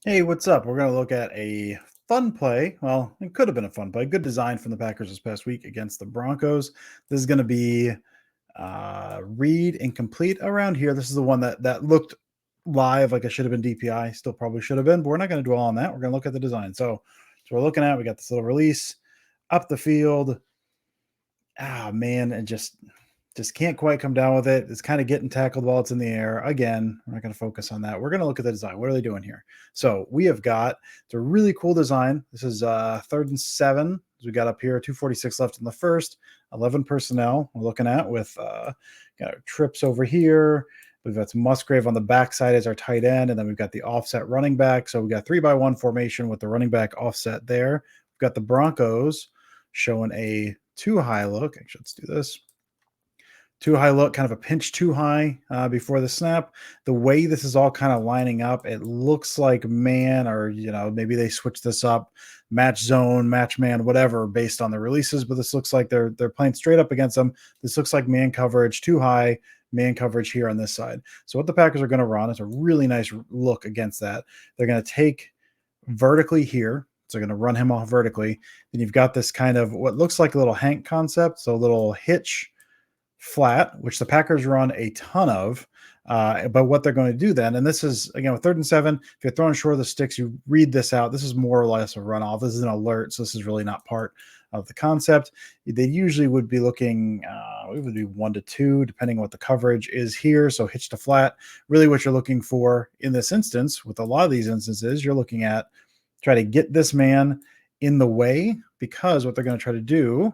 Hey, what's up? We're going to look at a fun play. Well, it could have been a fun play. Good design from the Packers this past week against the Broncos. This is going to be read and complete around here. This is the one that looked live like it should have been DPI. Still probably should have been, but we're not going to dwell on that. We're going to look at the design. So we're looking at, we got this little release up the field. Man, and just can't quite come down with it. It's kind of getting tackled while it's in the air. Again, we're not going to focus on that. We're going to look at the design. What are they doing here? So we have got, it's a really cool design. This is 3rd and 7. As we got up here, 2:46 left in the first, 11 personnel we're looking at with got our trips over here. We've got some Musgrave on the backside as our tight end, and then we've got the offset running back. So we've got 3-by-1 formation with the running back offset there. We've got the Broncos showing a too high look. Actually, let's do this. Too high look, kind of a pinch too high before the snap. The way this is all kind of lining up, it looks like man, or maybe they switch this up, match zone, match man, whatever, based on the releases. But this looks like they're playing straight up against them. This looks like man coverage, too high, man coverage here on this side. So what the Packers are going to run is a really nice look against that. They're going to take vertically here. So they're going to run him off vertically. Then you've got this kind of what looks like a little Hank concept, so a little hitch flat, which the Packers run a ton of. But what they're going to do then, and this is, again, with 3rd and 7, if you're throwing short of the sticks, you read this out. This is more or less a runoff. This is an alert, so this is really not part of the concept. They usually would be looking, it would be 1 to 2, depending on what the coverage is here. So hitch to flat, really what you're looking for in this instance, with a lot of these instances, you're looking at try to get this man in the way, because what they're going to try to do,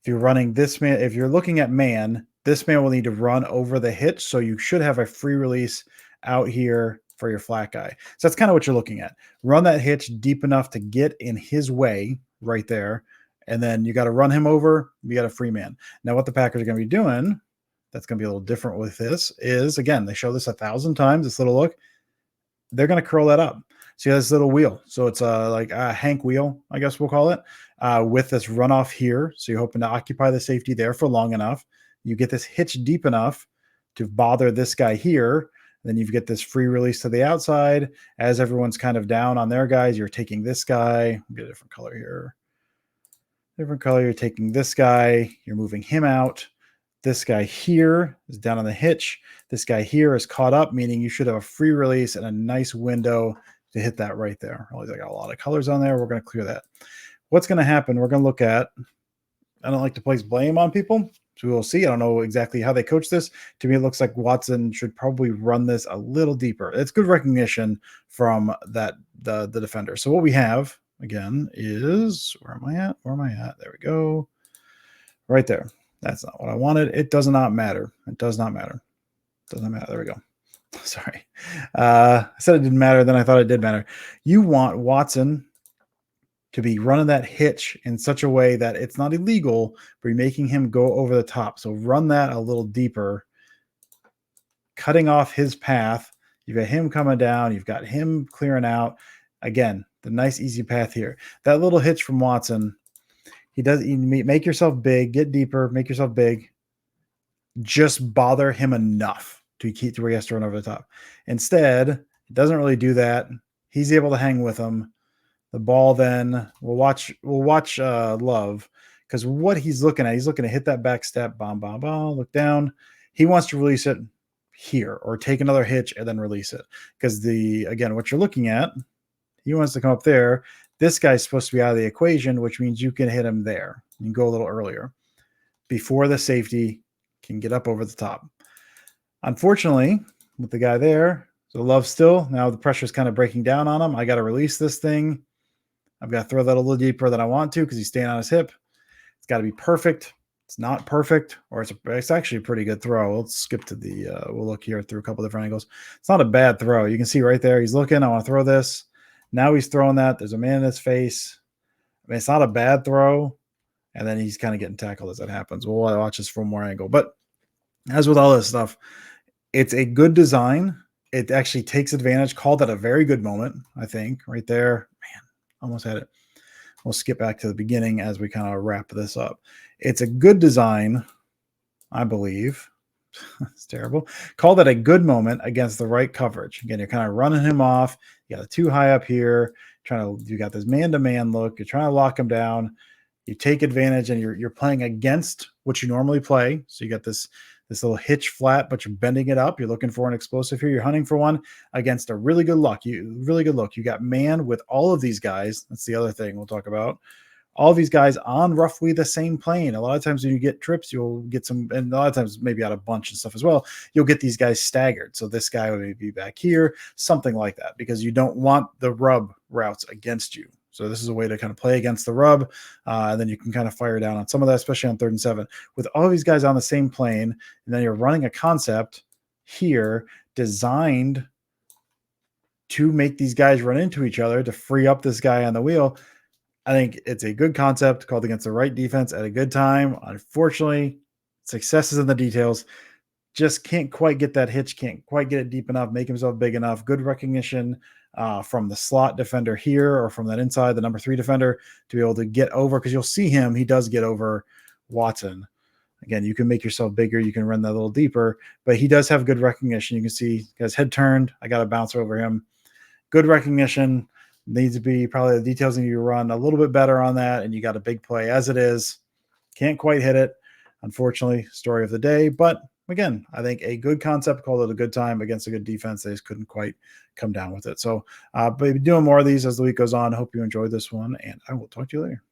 if you're running this man, if you're looking at man, this man will need to run over the hitch. So you should have a free release out here for your flat guy. So that's kind of what you're looking at. Run that hitch deep enough to get in his way right there. And then you got to run him over. You got a free man. Now, what the Packers are going to be doing, that's going to be a little different with this, is, again, they show this 1,000 times, this little look. They're going to curl that up. See this little wheel. So it's like a Hank wheel, I guess we'll call it, with this runoff here. So you're hoping to occupy the safety there for long enough. You get this hitch deep enough to bother this guy here. Then you get this free release to the outside. As everyone's kind of down on their guys, you're taking this guy. Get a different color here. Different color. You're taking this guy. You're moving him out. This guy here is down on the hitch. This guy here is caught up, meaning you should have a free release and a nice window to hit that right there. I got a lot of colors on there. We're going to clear that. What's going to happen? We're going to look at, I don't like to place blame on people, so we'll see. I don't know exactly how they coach this. To me, it looks like Watson should probably run this a little deeper. It's good recognition from the defender. So what we have, again, is, where am I at? Where am I at? There we go. Right there. That's not what I wanted. It does not matter. It does not matter. It doesn't matter. There we go. Sorry. I said it didn't matter, then I thought it did matter. You want Watson to be running that hitch in such a way that it's not illegal, but you're making him go over the top. So run that a little deeper, cutting off his path. You've got him coming down. You've got him clearing out. Again, the nice, easy path here. That little hitch from Watson, you make yourself big, get deeper, make yourself big. Just bother him enough to keep to where he has to run over the top. Instead, it doesn't really do that. He's able to hang with him. The ball then, we'll watch Love, because what he's looking to hit that back step, bomb, look down. He wants to release it here or take another hitch and then release it. Because again, what you're looking at, he wants to come up there. This guy's supposed to be out of the equation, which means you can hit him there. You can go a little earlier before the safety can get up over the top. Unfortunately, with the guy there, so Love still, now the pressure is kind of breaking down on him. I got to release this thing. I've got to throw that a little deeper than I want to because he's staying on his hip. It's got to be perfect. It's not perfect, or it's actually a pretty good throw. Let's skip to we'll look here through a couple different angles. It's not a bad throw. You can see right there, he's looking, I want to throw this. Now he's throwing that. There's a man in his face. I mean, it's not a bad throw. And then he's kind of getting tackled as that happens. We'll watch this from more angle. But as with all this stuff, it's a good design. It actually takes advantage. Called at a very good moment, I think, right there. Man, almost had it. We'll skip back to the beginning as we kind of wrap this up. It's a good design, I believe. It's terrible. Call that a good moment against the right coverage. Again, you're kind of running him off. You got a too high up here. You got this man-to-man look. You're trying to lock him down. You take advantage, and you're playing against what you normally play. So you got this little hitch flat, but you're bending it up. You're looking for an explosive here. You're hunting for one against a really good look. Really good look. You got man with all of these guys. That's the other thing we'll talk about. All these guys on roughly the same plane. A lot of times when you get trips, you'll get some, and a lot of times maybe out of bunch and stuff as well, you'll get these guys staggered. So this guy would be back here, something like that, because you don't want the rub routes against you. So this is a way to kind of play against the rub. And then you can kind of fire down on some of that, especially on 3rd and 7. With all these guys on the same plane, and then you're running a concept here designed to make these guys run into each other to free up this guy on the wheel. I think it's a good concept called against the right defense at a good time. Unfortunately, success is in the details. Just can't quite get that hitch, can't quite get it deep enough, make himself big enough. Good recognition from the slot defender here or from that inside, the number 3 defender, to be able to get over, because you'll see him. He does get over Watson. Again, you can make yourself bigger. You can run that a little deeper, but he does have good recognition. You can see his head turned. I got a bouncer over him. Good recognition. Needs to be probably the details need to run a little bit better on that. And you got a big play as it is. Can't quite hit it. Unfortunately, story of the day. But again, I think a good concept, called it a good time against a good defense. They just couldn't quite come down with it. So, but doing more of these as the week goes on. Hope you enjoyed this one, and I will talk to you later.